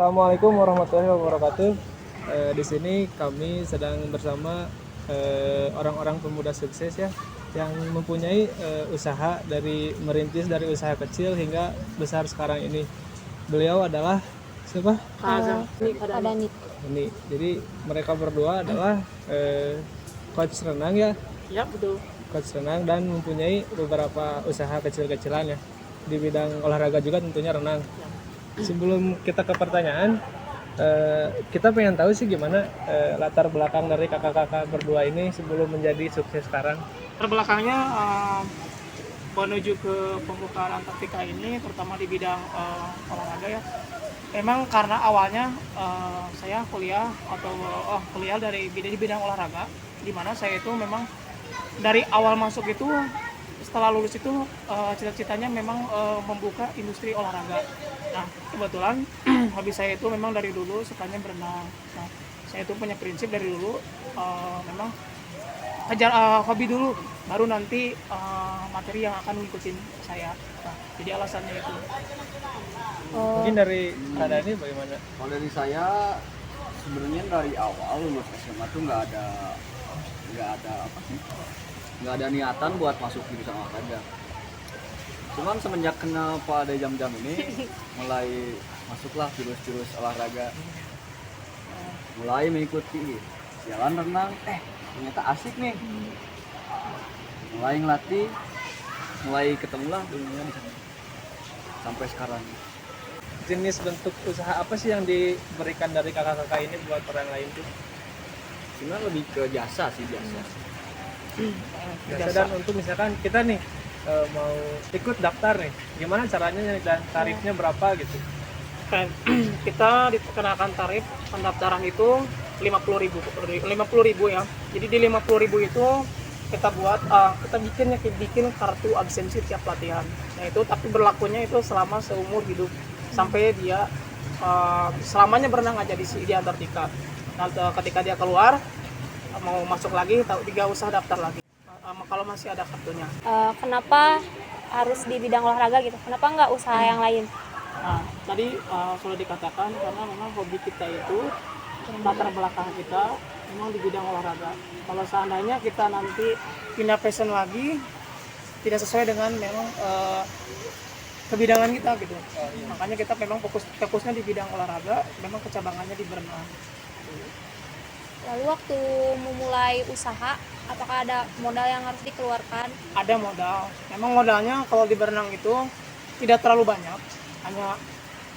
Assalamualaikum warahmatullahi wabarakatuh. Di sini kami sedang bersama orang-orang pemuda sukses ya, yang mempunyai usaha dari merintis dari usaha kecil hingga besar sekarang ini. Beliau adalah siapa? Adani. Ini. Jadi mereka berdua adalah coach renang ya, Ya betul. coach renang dan mempunyai beberapa usaha kecil-kecilan ya di bidang olahraga juga tentunya renang. Sebelum kita ke pertanyaan, kita pengen tahu sih gimana latar belakang dari kakak-kakak berdua ini sebelum menjadi sukses sekarang. Terbelakangnya menuju ke pembukaan Antartika ini, terutama di bidang olahraga ya. Memang karena awalnya saya kuliah di bidang olahraga, di mana saya itu memang dari awal masuk itu, setelah lulus itu cita-citanya memang membuka industri olahraga. Nah kebetulan hobi saya itu memang dari dulu sukanya berenang. Nah saya itu punya prinsip dari dulu memang kejar hobi dulu, baru nanti materi yang akan ngikutin saya. Nah, jadi alasannya itu. Mungkin dari Kak Dani bagaimana? Kalau dari saya sebenarnya dari awal lulus SMA tuh nggak ada niatan buat masuk jurusan olahraga. Cuman semenjak kenal pada jam-jam ini mulai masuklah jurus-jurus olahraga, mulai mengikuti jalan renang, ternyata asik nih, mulai ngelatih, mulai ketemulah dunia di sana sampai sekarang. Jenis bentuk usaha apa sih yang diberikan dari kakak-kakak ini buat orang lain tuh? Sebenarnya lebih ke jasa sih, Biasa. Dan untuk misalkan kita nih mau ikut daftar nih, gimana caranya dan tarifnya berapa gitu? Kita dikenakan tarif pendaftaran itu 50.000 ya. Jadi di 50.000 itu kita buat kita bikin kartu absensi tiap latihan. Nah itu tapi berlakunya itu selama seumur hidup sampai dia selamanya berenang aja di Antartika. Nah ketika dia keluar mau masuk lagi tidak usah daftar lagi kalau masih ada kartunya. Kenapa harus di bidang olahraga gitu? Kenapa nggak usaha yang lain? Nah, tadi sudah dikatakan karena memang hobi kita itu, latar belakang kita memang di bidang olahraga. Kalau seandainya kita nanti pindah passion lagi, tidak sesuai dengan memang kebidangan kita gitu. Makanya kita memang fokusnya di bidang olahraga, memang kecabangannya di berenang. Lalu waktu memulai usaha, apakah ada modal yang harus dikeluarkan? Ada modal. Memang modalnya kalau di berenang itu tidak terlalu banyak. Hanya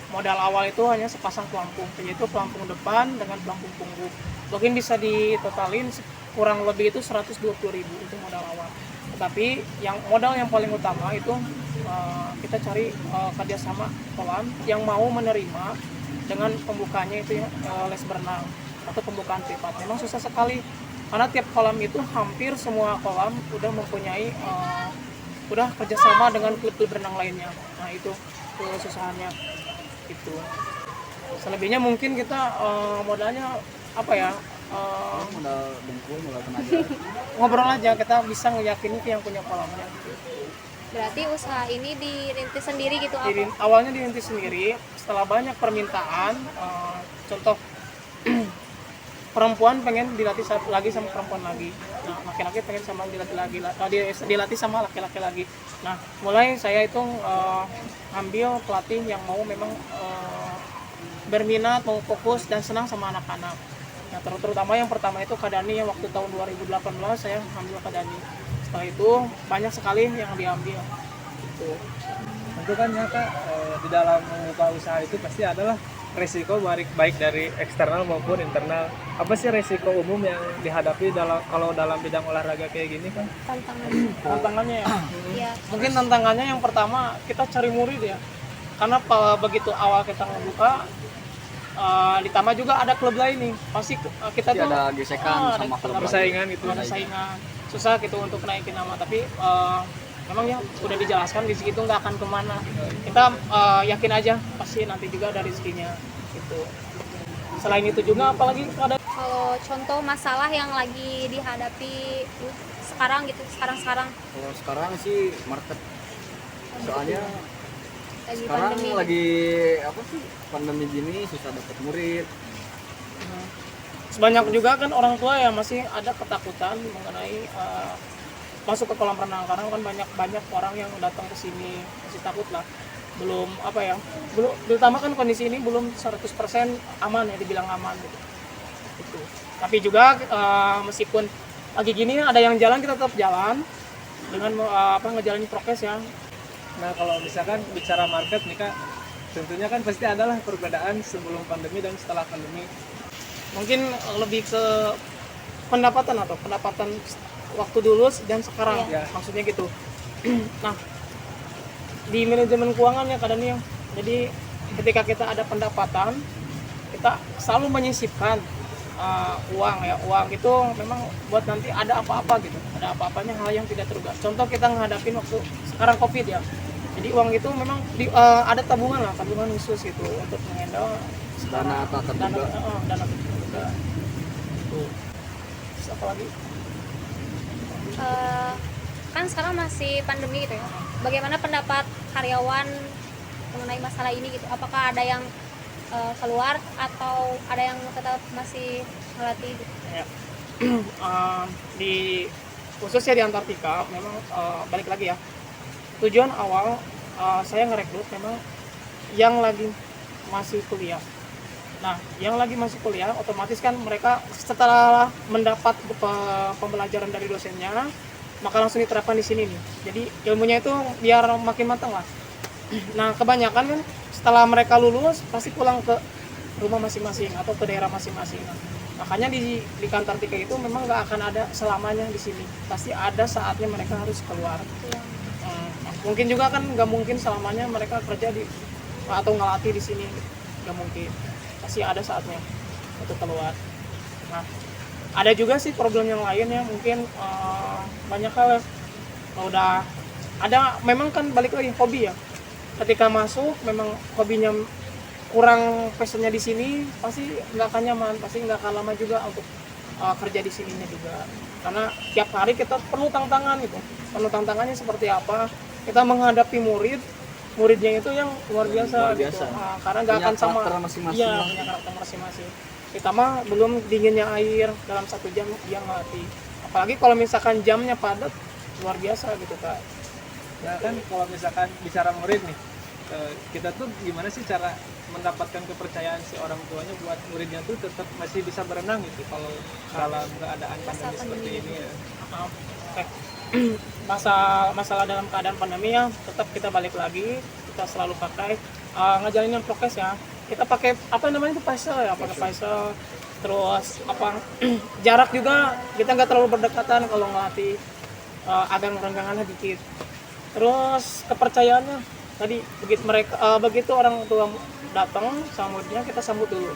modal awal itu hanya sepasang pelampung, yaitu pelampung depan dengan pelampung punggung. Mungkin bisa ditotalin kurang lebih itu 120.000 itu modal awal. Tetapi modal yang paling utama itu kita cari kerjasama kolam yang mau menerima dengan pembukanya itu les berenang atau pembukaan privat. Memang susah sekali karena tiap kolam itu hampir semua kolam udah mempunyai udah kerjasama dengan klub-klub berenang lainnya. Nah itu kesusahannya itu. Selebihnya mungkin kita modalnya apa ya? Modal dengkul, modal tenaga. Ngobrol aja, kita bisa ngeyakinin yang punya kolamnya. Berarti usaha ini dirintis sendiri gitu apa? Awalnya dirintis sendiri, setelah banyak permintaan, contoh perempuan pengen dilatih lagi sama perempuan lagi, nah laki-laki pengen sama dilatih sama laki-laki lagi. Nah mulai saya itu ambil pelatih yang mau memang berminat, mau fokus dan senang sama anak-anak. Nah terutama yang pertama itu Kak Dani, yang waktu tahun 2018 saya ambil Kak Dani. Setelah itu banyak sekali yang diambil gitu. Tentu kan ya Kak, di dalam membuka usaha itu pasti adalah resiko baik dari eksternal maupun internal. Apa sih resiko umum yang dihadapi kalau dalam bidang olahraga kayak gini kan? Tantangannya ya. Iya. Mungkin tantangannya yang pertama kita cari murid ya. Karena begitu awal kita ngebuka, ditambah juga ada klub lain nih. Pasti kita tuh ada gesekan sama klub persaingan gitu. Ada saingan. Susah gitu untuk naikin nama, tapi memang ya udah dijelaskan di situ nggak akan kemana. Kita yakin aja pasti nanti juga ada rezekinya gitu. Selain itu juga apalagi ada Kalau contoh masalah yang lagi dihadapi sekarang gitu, sekarang. Kalau sekarang sih market, soalnya lagi Sekarang pandemi. lagi apa sih, pandemi gini susah dapat murid. Sebanyak juga kan orang tua ya masih ada ketakutan mengenai masuk ke kolam renang, karena kan banyak orang yang datang ke sini masih takut lah, belum apa ya, belum, terutama kan kondisi ini belum 100% aman ya, dibilang aman gitu. Gitu. Tapi juga meskipun lagi gini ada yang jalan, kita tetap jalan dengan ngejalanin prokes ya. Nah kalau misalkan bicara market nih Kak, tentunya kan pasti adalah perbedaan sebelum pandemi dan setelah pandemi. Mungkin lebih ke pendapatan waktu dulu dan sekarang, Iya. maksudnya gitu. Nah, di manajemen keuangan ya kadang yang jadi ketika kita ada pendapatan, kita selalu menyisipkan uang ya. Uang itu memang buat nanti ada apa-apa gitu, ada apa-apanya, hal yang tidak terduga. Contoh kita menghadapin waktu sekarang COVID ya, jadi uang itu memang ada tabungan khusus gitu untuk menghandle Dana tak terduga. dana terduga itu. Terus apa lagi? Kan sekarang masih pandemi gitu ya. Bagaimana pendapat karyawan mengenai masalah ini gitu? Apakah ada yang keluar atau ada yang tetap masih melatih gitu? Ya. Di khususnya di Antartika memang balik lagi ya, tujuan awal saya ngerekrut memang yang lagi masih kuliah. Nah, yang lagi masih kuliah otomatis kan mereka setelah mendapat pembelajaran dari dosennya, maka langsung diterapkan di sini nih. Jadi ilmunya itu biar makin matang lah. Nah, kebanyakan kan setelah mereka lulus pasti pulang ke rumah masing-masing atau ke daerah masing-masing. Nah, makanya di Antartika itu memang nggak akan ada selamanya di sini. Pasti ada saatnya mereka harus keluar. Mungkin juga kan nggak mungkin selamanya mereka kerja di atau ngelatih di sini, nggak mungkin. Pasti ada saatnya untuk keluar. Nah, ada juga sih problem yang lain ya, mungkin banyak hal udah ada, memang kan balik lagi hobi ya. Ketika masuk memang hobinya kurang passionnya di sini, pasti nggak akan nyaman, pasti nggak akan lama juga untuk kerja di sininya juga. Karena tiap hari kita perlu tantangan gitu. Perlu tantangannya seperti apa? Kita menghadapi muridnya itu yang luar biasa. Gitu. Karena nggak akan sama. Iya, punya karakter masing-masing. Kita mah belum dinginnya air dalam 1 jam dia ngelatih. Apalagi kalau misalkan jamnya padat, luar biasa gitu Kak. Ya kan kalau misalkan bicara murid nih, kita tuh gimana sih cara mendapatkan kepercayaan si orang tuanya buat muridnya tuh tetap masih bisa berenang gitu kalau dalam keadaan pandemi seperti ini ya. Masalah dalam keadaan pandemi ya, tetap kita balik lagi, kita selalu pakai ngejalanin prokes ya. Kita pakai apa namanya itu facial ya, pakai facial. Terus jarak juga kita nggak terlalu berdekatan kalau ngelatih, agak renggangannya dikit. Terus kepercayaannya tadi begitu orang tua datang sama muridnya, kita sambut dulu,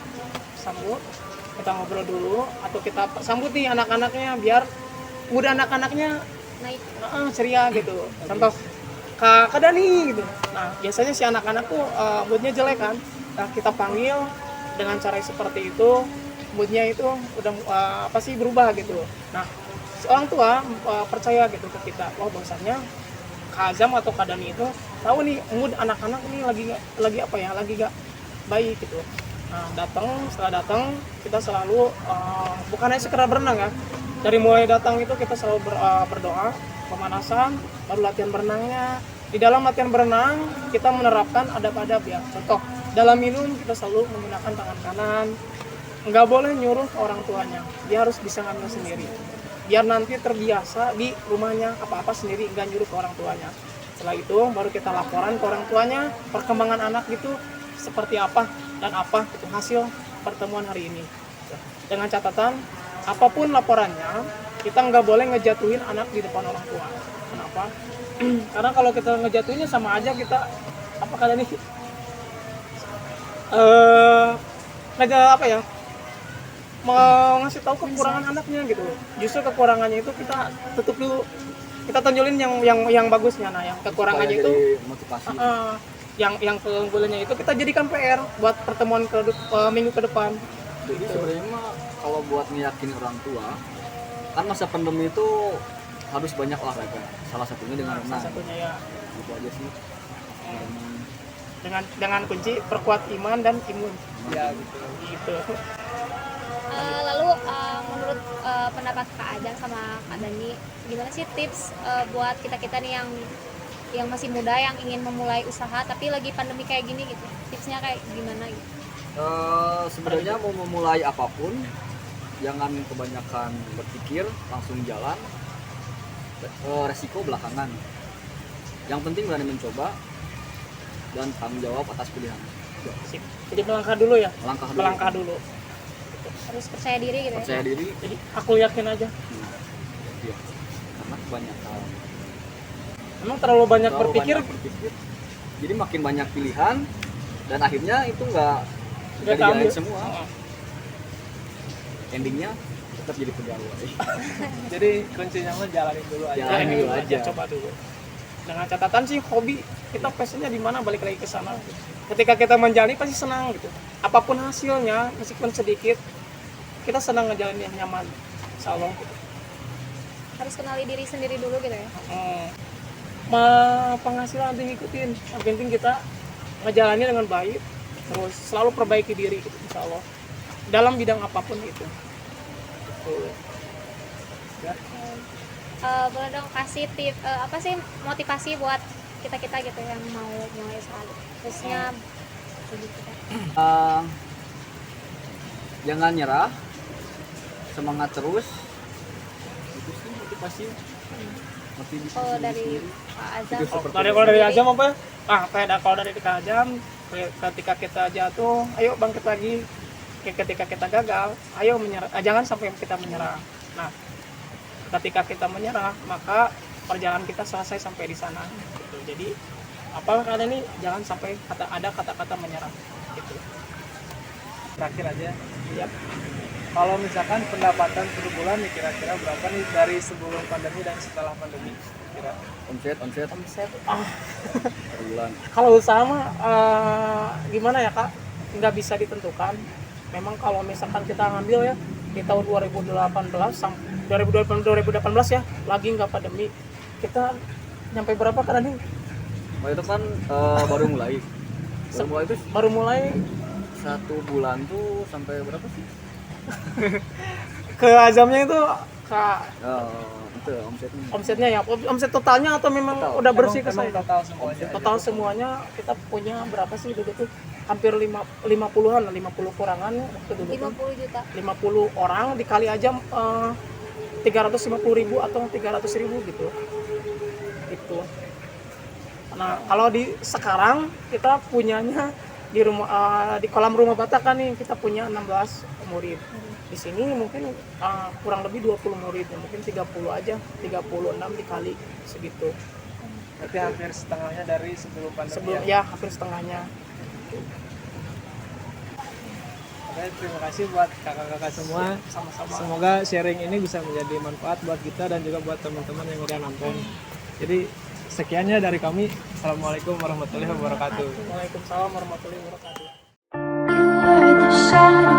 kita ngobrol dulu, atau kita sambut nih anak-anaknya biar mood anak-anaknya Naik. ceria gitu. Contoh Kak Dani gitu. Nah, biasanya si anak-anak tuh moodnya jelek kan. Nah, kita panggil dengan cara seperti itu, moodnya itu udah pasti berubah gitu. Nah, si orang tua percaya gitu ke kita, wah bahwasannya Kak Azam atau Kak Dani itu tahu nih mood anak-anak ini lagi apa ya, lagi gak baik gitu. Nah, setelah datang kita selalu bukan hanya sekedar berenang ya. Dari mulai datang itu kita selalu berdoa, pemanasan, baru latihan berenangnya. Di dalam latihan berenang kita menerapkan adab-adab ya. Contoh, dalam minum kita selalu menggunakan tangan kanan. Nggak boleh nyuruh ke orang tuanya, dia harus bisa ngambil sendiri. Biar nanti terbiasa di rumahnya apa-apa sendiri, nggak nyuruh ke orang tuanya. Setelah itu baru kita laporan ke orang tuanya perkembangan anak gitu seperti apa dan apa itu hasil pertemuan hari ini. Dengan catatan apapun laporannya, kita nggak boleh ngejatuhin anak di depan orang tua. Kenapa? Karena kalau kita ngejatuhinnya sama aja kita apa kata nih apa ya, mau ngasih tahu kekurangan anaknya gitu. Justru kekurangannya itu kita tutup dulu, kita tonjolin yang bagusnya. Nah, yang kekurangannya itu motivasi. Yang keunggulannya itu kita jadikan PR buat pertemuan minggu ke depan. Jadi sebenarnya mah kalau buat meyakini orang tua, kan masa pandemi itu harus banyak olahraga. Salah satunya dengan renang. Salah satunya ya. Itu aja sih. dengan kunci perkuat iman dan imun. Ya gitu. Gitu. Lalu menurut pendapat Kak Ajang sama Kak Dani, gimana sih tips buat kita nih yang masih muda yang ingin memulai usaha tapi lagi pandemi kayak gini gitu? Tipsnya kayak gimana gitu? Sebenarnya mau memulai apapun jangan kebanyakan berpikir, langsung jalan. Resiko belakangan. Yang penting berani mencoba dan tanggung jawab atas pilihan. Sip. Jadi melangkah dulu ya. Melangkah dulu. Melangkah dulu. Harus percaya diri gitu ya? Percaya diri. Jadi aku yakin aja. Iya. Karena kebanyakan Emang terlalu banyak terlalu berpikir, banyak berpikir. Jadi makin banyak pilihan dan akhirnya itu nggak nggak dijalanin keambil. semua. Endingnya tetap jadi pegawai. Jadi kuncinya mah jalanin dulu aja. Jalanin dulu aja. Coba dulu. Dengan catatan sih hobi kita passionnya di mana, balik lagi ke sana. Ketika kita menjalani pasti senang gitu. Apapun hasilnya meskipun sedikit, kita senang ngejalanin yang nyaman. Insyaallah. Harus kenali diri sendiri dulu gitu ya? Penghasilan diikutin. Yang penting kita ngejalani dengan baik, terus selalu perbaiki diri gitu, insyaallah. Dalam bidang apapun itu. Gitu. Boleh dong kasih tip apa sih motivasi buat kita gitu yang mau mulai usaha gitu. Khususnya bagi kita. Jangan nyerah, semangat terus. Itu sih motivasi. Motivasi Kalau diri dari sendiri. Pak Azam, Itu seperti Kalau dari Ajam apa ya? Kalau dari Kak Ajam, ketika kita jatuh, ayo bangkit lagi. Ketika kita gagal, ayo menyerah. Jangan sampai kita menyerah. Nah, ketika kita menyerah, maka perjalanan kita selesai sampai di sana. Gitu. Jadi, apa kalian ini jangan sampai ada kata-kata menyerah. Gitu. Terakhir aja. Ya. Kalau misalkan pendapatan per bulan nih kira-kira berapa nih dari sebelum pandemi dan setelah pandemi? Kira omset Omset. per bulan. Kalau usaha mah gimana ya Kak? Nggak bisa ditentukan. Memang kalau misalkan kita ngambil ya di tahun 2018 sampai 2018 ya, lagi nggak pandemi, kita nyampe berapa Kak Dani? Oh, itu kan baru mulai. Itu Baru mulai 1 bulan tuh sampai berapa sih? ke Azamnya itu Kak, Itu omsetnya. omsetnya ya, omset totalnya atau memang Total. udah bersih ke emang saya? total semuanya. Total semuanya kita punya berapa sih dulu tuh? Hampir 50-an, 50 kurangan waktu dulu tuh. 50 juta. 50 orang dikali aja 350.000 atau 300.000 gitu. Itu. Nah, kalau di sekarang kita punyanya di rumah di kolam rumah Batakan nih kita punya 16 murid. Di sini mungkin kurang lebih 20 murid, mungkin 30 aja, 36 dikali segitu. Berarti hampir setengahnya dari sebelum pandemi. Sebelum ya hampir setengahnya. Oke, terima kasih buat kakak-kakak semua. Sama-sama. Semoga sharing ini bisa menjadi manfaat buat kita dan juga buat teman-teman yang udah nonton. Jadi sekiannya dari kami. Assalamualaikum warahmatullahi wabarakatuh. Waalaikumsalam warahmatullahi wabarakatuh. You were the shadow